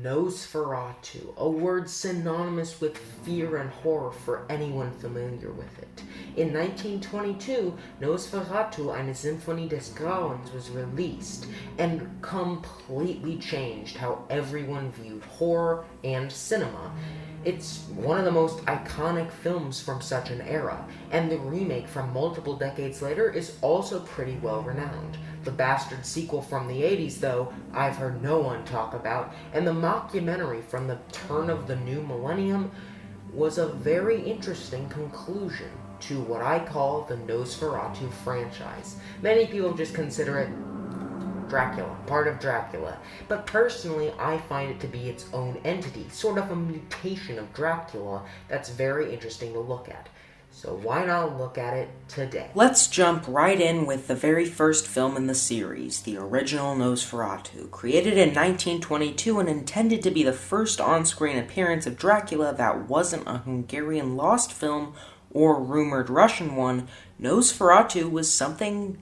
Nosferatu, a word synonymous with fear and horror for anyone familiar with it. In 1922, Nosferatu, eine Symphonie des Grauens was released and completely changed how everyone viewed horror and cinema. It's one of the most iconic films from such an era, and the remake from multiple decades later is also pretty well renowned. The bastard sequel from the 80s, though, I've heard no one talk about, and the mockumentary from the turn of the new millennium was a very interesting conclusion to what I call the Nosferatu franchise. Many people just consider it Dracula, part of Dracula, but personally I find it to be its own entity, sort of a mutation of Dracula that's very interesting to look at. So why not look at it today? Let's jump right in with the very first film in the series, the original Nosferatu, created in 1922 and intended to be the first on-screen appearance of Dracula that wasn't a Hungarian lost film or rumored Russian one. Nosferatu was something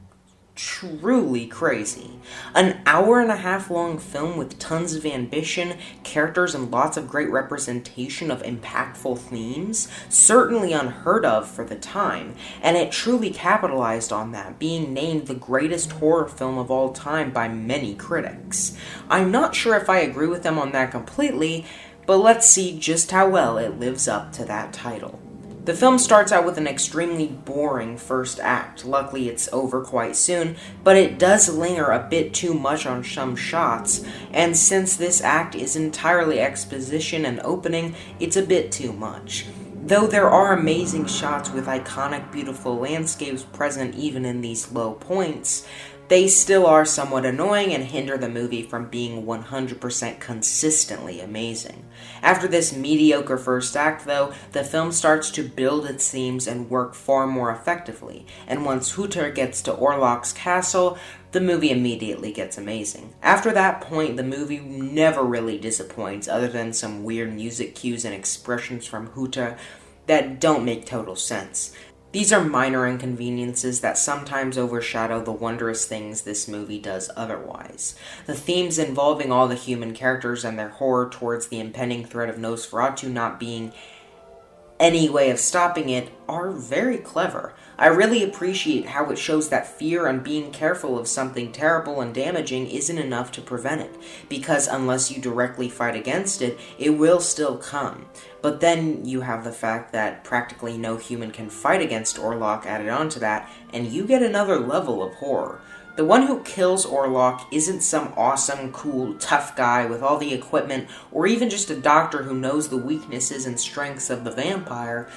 truly crazy. An hour-and-a-half long film with tons of ambition, characters, and lots of great representation of impactful themes, certainly unheard of for the time, and it truly capitalized on that, being named the greatest horror film of all time by many critics. I'm not sure if I agree with them on that completely, but let's see just how well it lives up to that title. The film starts out with an extremely boring first act. Luckily, it's over quite soon, but it does linger a bit too much on some shots, and since this act is entirely exposition and opening, it's a bit too much. Though there are amazing shots with iconic, beautiful landscapes present even in these low points, they still are somewhat annoying and hinder the movie from being 100% consistently amazing. After this mediocre first act, though, the film starts to build its themes and work far more effectively, and once Hutter gets to Orlok's castle, the movie immediately gets amazing. After that point, the movie never really disappoints, other than some weird music cues and expressions from Hutter that don't make total sense. These are minor inconveniences that sometimes overshadow the wondrous things this movie does otherwise. The themes involving all the human characters and their horror towards the impending threat of Nosferatu not being any way of stopping it are very clever. I really appreciate how it shows that fear and being careful of something terrible and damaging isn't enough to prevent it, because unless you directly fight against it, it will still come. But then you have the fact that practically no human can fight against Orlok added onto that, and you get another level of horror. The one who kills Orlok isn't some awesome, cool, tough guy with all the equipment, or even just a doctor who knows the weaknesses and strengths of the vampire,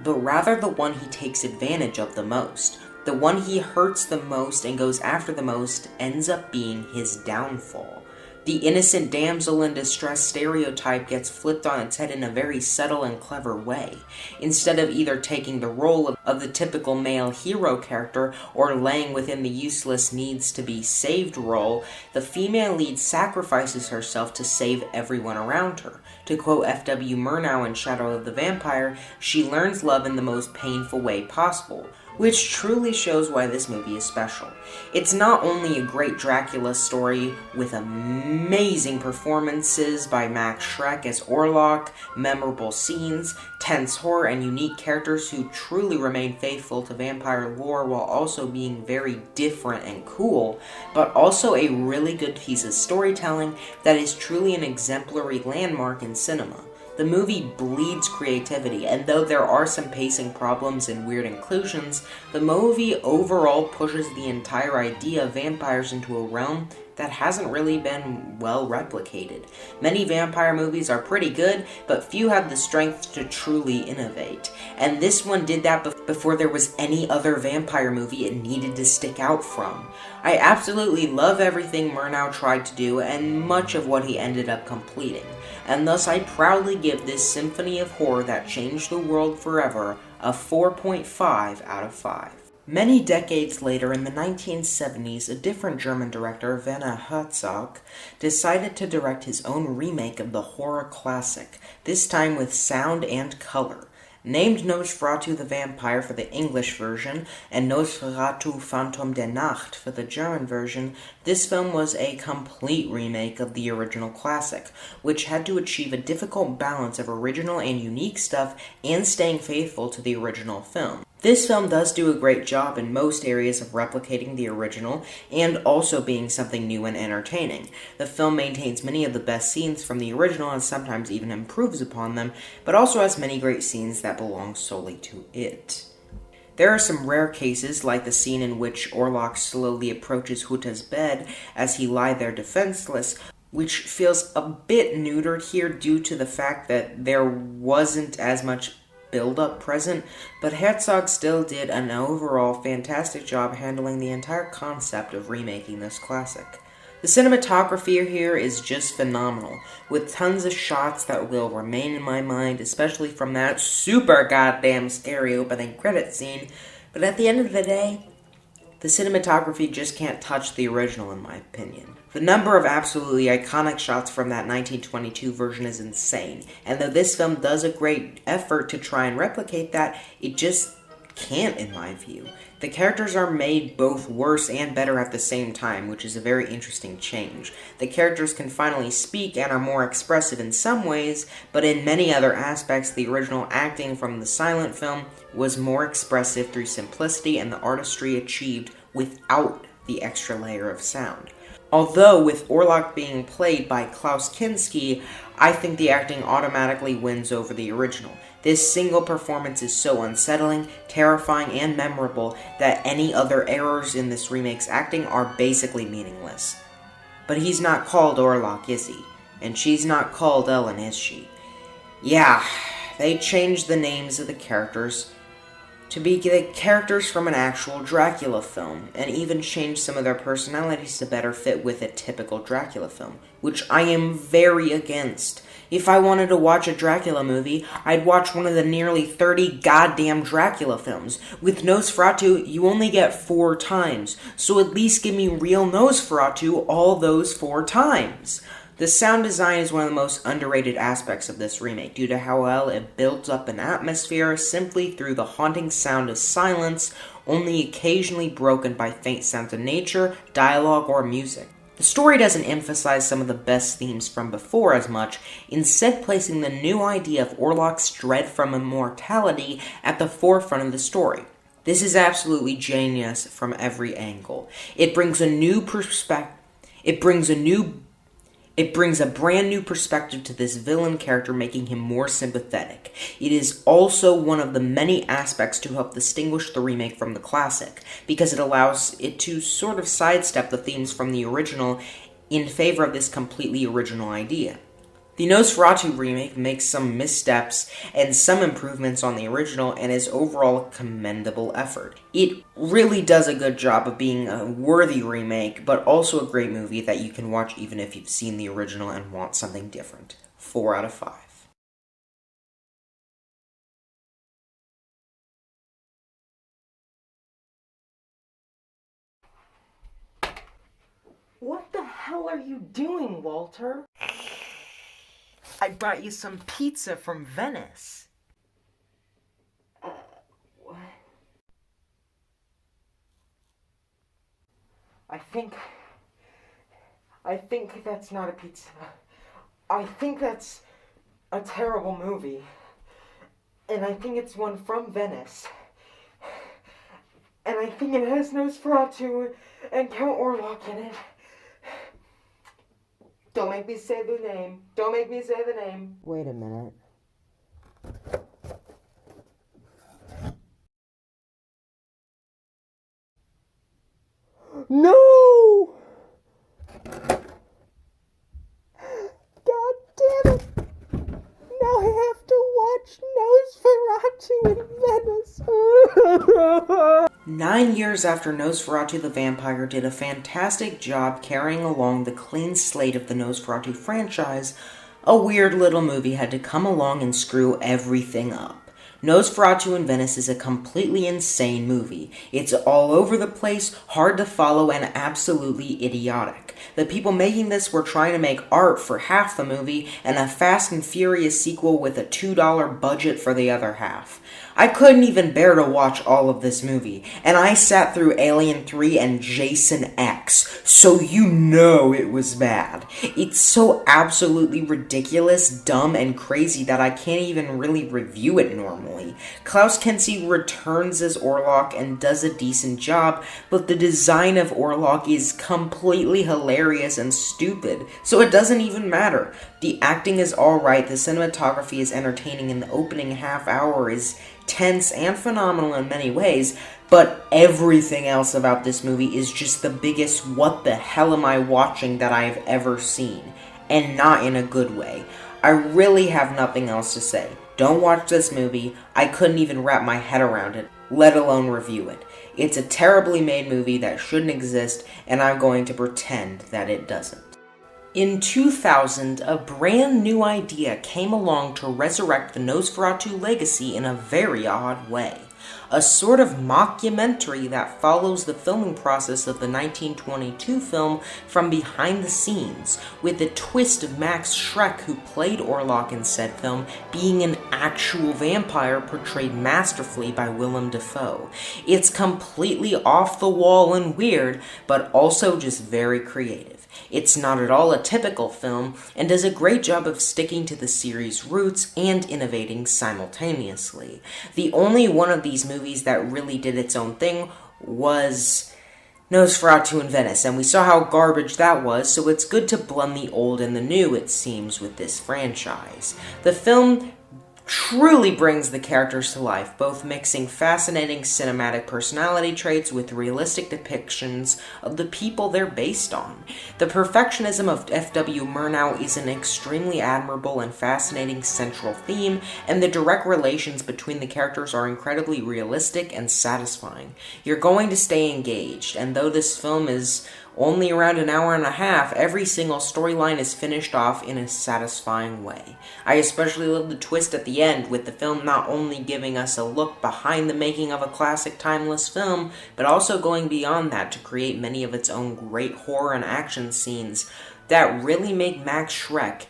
but rather the one he takes advantage of the most. The one he hurts the most and goes after the most ends up being his downfall. The innocent damsel in distress stereotype gets flipped on its head in a very subtle and clever way. Instead of either taking the role of the typical male hero character or laying within the useless needs to be saved role, the female lead sacrifices herself to save everyone around her. To quote F.W. Murnau in Shadow of the Vampire, she learns love in the most painful way possible, which truly shows why this movie is special. It's not only a great Dracula story with amazing performances by Max Schreck as Orlok, memorable scenes, tense horror, and unique characters who truly remain faithful to vampire lore while also being very different and cool, but also a really good piece of storytelling that is truly an exemplary landmark in cinema. The movie bleeds creativity, and though there are some pacing problems and weird inclusions, the movie overall pushes the entire idea of vampires into a realm that hasn't really been well replicated. Many vampire movies are pretty good, but few have the strength to truly innovate. And this one did that before there was any other vampire movie it needed to stick out from. I absolutely love everything Murnau tried to do, and much of what he ended up completing. And thus I proudly give this symphony of horror that changed the world forever a 4.5 out of 5. Many decades later, in the 1970s, a different German director, Werner Herzog, decided to direct his own remake of the horror classic, this time with sound and color. Named Nosferatu the Vampire for the English version and Nosferatu Phantom der Nacht for the German version, this film was a complete remake of the original classic, which had to achieve a difficult balance of original and unique stuff and staying faithful to the original film. This film does do a great job in most areas of replicating the original and also being something new and entertaining. The film maintains many of the best scenes from the original and sometimes even improves upon them, but also has many great scenes that belong solely to it. There are some rare cases, like the scene in which Orlok slowly approaches Huta's bed as he lies there defenseless, which feels a bit neutered here due to the fact that there wasn't as much build-up present, but Herzog still did an overall fantastic job handling the entire concept of remaking this classic. The cinematography here is just phenomenal, with tons of shots that will remain in my mind, especially from that super goddamn scary opening credit scene, but at the end of the day, the cinematography just can't touch the original in my opinion. The number of absolutely iconic shots from that 1922 version is insane, and though this film does a great effort to try and replicate that, it just can't in my view. The characters are made both worse and better at the same time, which is a very interesting change. The characters can finally speak and are more expressive in some ways, but in many other aspects, the original acting from the silent film was more expressive through simplicity and the artistry achieved without the extra layer of sound. Although, with Orlok being played by Klaus Kinski, I think the acting automatically wins over the original. This single performance is so unsettling, terrifying, and memorable that any other errors in this remake's acting are basically meaningless. But he's not called Orlok, is he? And she's not called Ellen, is she? Yeah, they changed the names of the characters to be the characters from an actual Dracula film, and even changed some of their personalities to better fit with a typical Dracula film, which I am very against. If I wanted to watch a Dracula movie, I'd watch one of the nearly 30 goddamn Dracula films. With Nosferatu, you only get 4 times, so at least give me real Nosferatu all those 4 times. The sound design is one of the most underrated aspects of this remake due to how well it builds up an atmosphere simply through the haunting sound of silence, only occasionally broken by faint sounds of nature, dialogue, or music. The story doesn't emphasize some of the best themes from before as much, instead placing the new idea of Orlok's dread from immortality at the forefront of the story. This is absolutely genius from every angle. It brings a brand new perspective to this villain character, making him more sympathetic. It is also one of the many aspects to help distinguish the remake from the classic, because it allows it to sort of sidestep the themes from the original in favor of this completely original idea. The Nosferatu remake makes some missteps and some improvements on the original and is overall a commendable effort. It really does a good job of being a worthy remake, but also a great movie that you can watch even if you've seen the original and want something different. 4 out of 5. What the hell are you doing, Walter? I brought you some pizza from Venice. What? I think that's not a pizza. I think that's a terrible movie. And I think it's one from Venice. And I think it has Nosferatu and Count Orlok in it. Don't make me say the name. Don't make me say the name. Wait a minute. No! God damn it! Now I have to watch Nosferatu in Venice. 9 years after Nosferatu the Vampire did a fantastic job carrying along the clean slate of the Nosferatu franchise, a weird little movie had to come along and screw everything up. Nosferatu in Venice is a completely insane movie. It's all over the place, hard to follow, and absolutely idiotic. The people making this were trying to make art for half the movie and a Fast and Furious sequel with a $2 budget for the other half. I couldn't even bear to watch all of this movie, and I sat through Alien 3 and Jason X, so you know it was bad. It's so absolutely ridiculous, dumb, and crazy that I can't even really review it normally. Klaus Kinski returns as Orlok and does a decent job, but the design of Orlok is completely hilarious and stupid, so it doesn't even matter. The acting is alright, the cinematography is entertaining, and the opening half hour is tense and phenomenal in many ways, but everything else about this movie is just the biggest what the hell am I watching that I have ever seen, and not in a good way. I really have nothing else to say. Don't watch this movie. I couldn't even wrap my head around it, let alone review it. It's a terribly made movie that shouldn't exist, and I'm going to pretend that it doesn't. In 2000, a brand new idea came along to resurrect the Nosferatu legacy in a very odd way. A sort of mockumentary that follows the filming process of the 1922 film from behind the scenes, with the twist of Max Schreck, who played Orlok in said film, being an actual vampire portrayed masterfully by Willem Dafoe. It's completely off the wall and weird, but also just very creative. It's not at all a typical film, and does a great job of sticking to the series' roots and innovating simultaneously. The only one of these movies that really did its own thing was Nosferatu in Venice, and we saw how garbage that was, so it's good to blend the old and the new, it seems, with this franchise. The film truly brings the characters to life, both mixing fascinating cinematic personality traits with realistic depictions of the people they're based on. The perfectionism of F.W. Murnau is an extremely admirable and fascinating central theme, and the direct relations between the characters are incredibly realistic and satisfying. You're going to stay engaged, and though this film is only around an hour and a half, every single storyline is finished off in a satisfying way. I especially love the twist at the end, with the film not only giving us a look behind the making of a classic timeless film, but also going beyond that to create many of its own great horror and action scenes that really make Max Schreck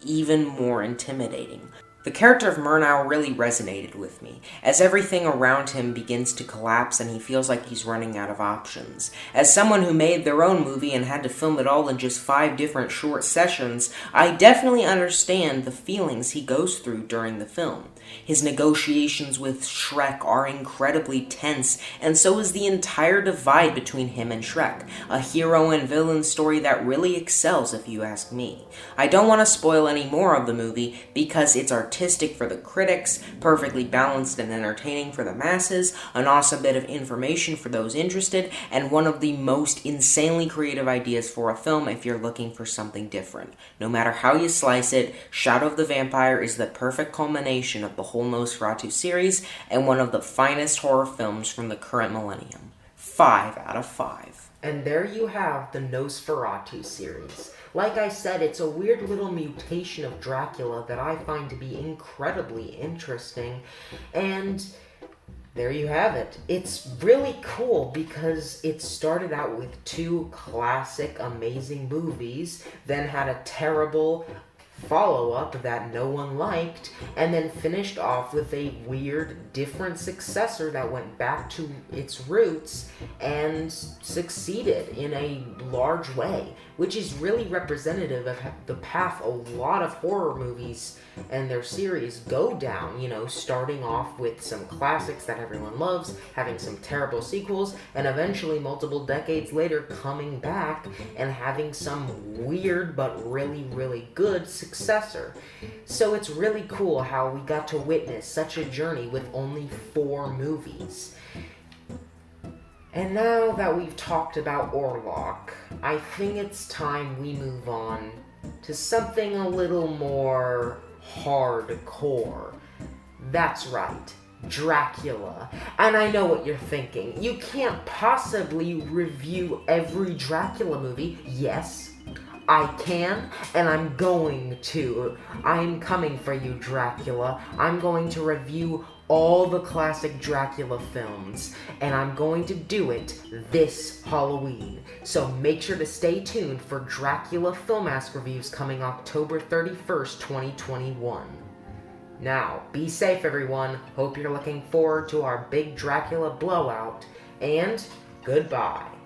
even more intimidating. The character of Murnau really resonated with me, as everything around him begins to collapse and he feels like he's running out of options. As someone who made their own movie and had to film it all in just 5 different short sessions, I definitely understand the feelings he goes through during the film. His negotiations with Schreck are incredibly tense, and so is the entire divide between him and Schreck, a hero and villain story that really excels if you ask me. I don't want to spoil any more of the movie because it's artistic for the critics, perfectly balanced and entertaining for the masses, an awesome bit of information for those interested, and one of the most insanely creative ideas for a film if you're looking for something different. No matter how you slice it, Shadow of the Vampire is the perfect culmination of the whole Nosferatu series, and one of the finest horror films from the current millennium. 5 out of 5. And there you have the Nosferatu series. Like I said, it's a weird little mutation of Dracula that I find to be incredibly interesting, and there you have it. It's really cool because it started out with 2 classic, amazing movies, then had a terrible follow-up that no one liked, and then finished off with a weird, different successor that went back to its roots and succeeded in a large way, which is really representative of the path a lot of horror movies and their series go down, starting off with some classics that everyone loves, having some terrible sequels, and eventually multiple decades later coming back and having some weird but really, really good successor. So it's really cool how we got to witness such a journey with only 4 movies. And now that we've talked about Orlok, I think it's time we move on to something a little more hardcore. That's right, Dracula. And I know what you're thinking. You can't possibly review every Dracula movie. Yes, I can, and I'm going to. I'm coming for you, Dracula. I'm going to review all the classic Dracula films, and I'm going to do it this Halloween. So make sure to stay tuned for Dracula FilMask reviews coming October 31st, 2021. Now, be safe, everyone. Hope you're looking forward to our big Dracula blowout, and goodbye.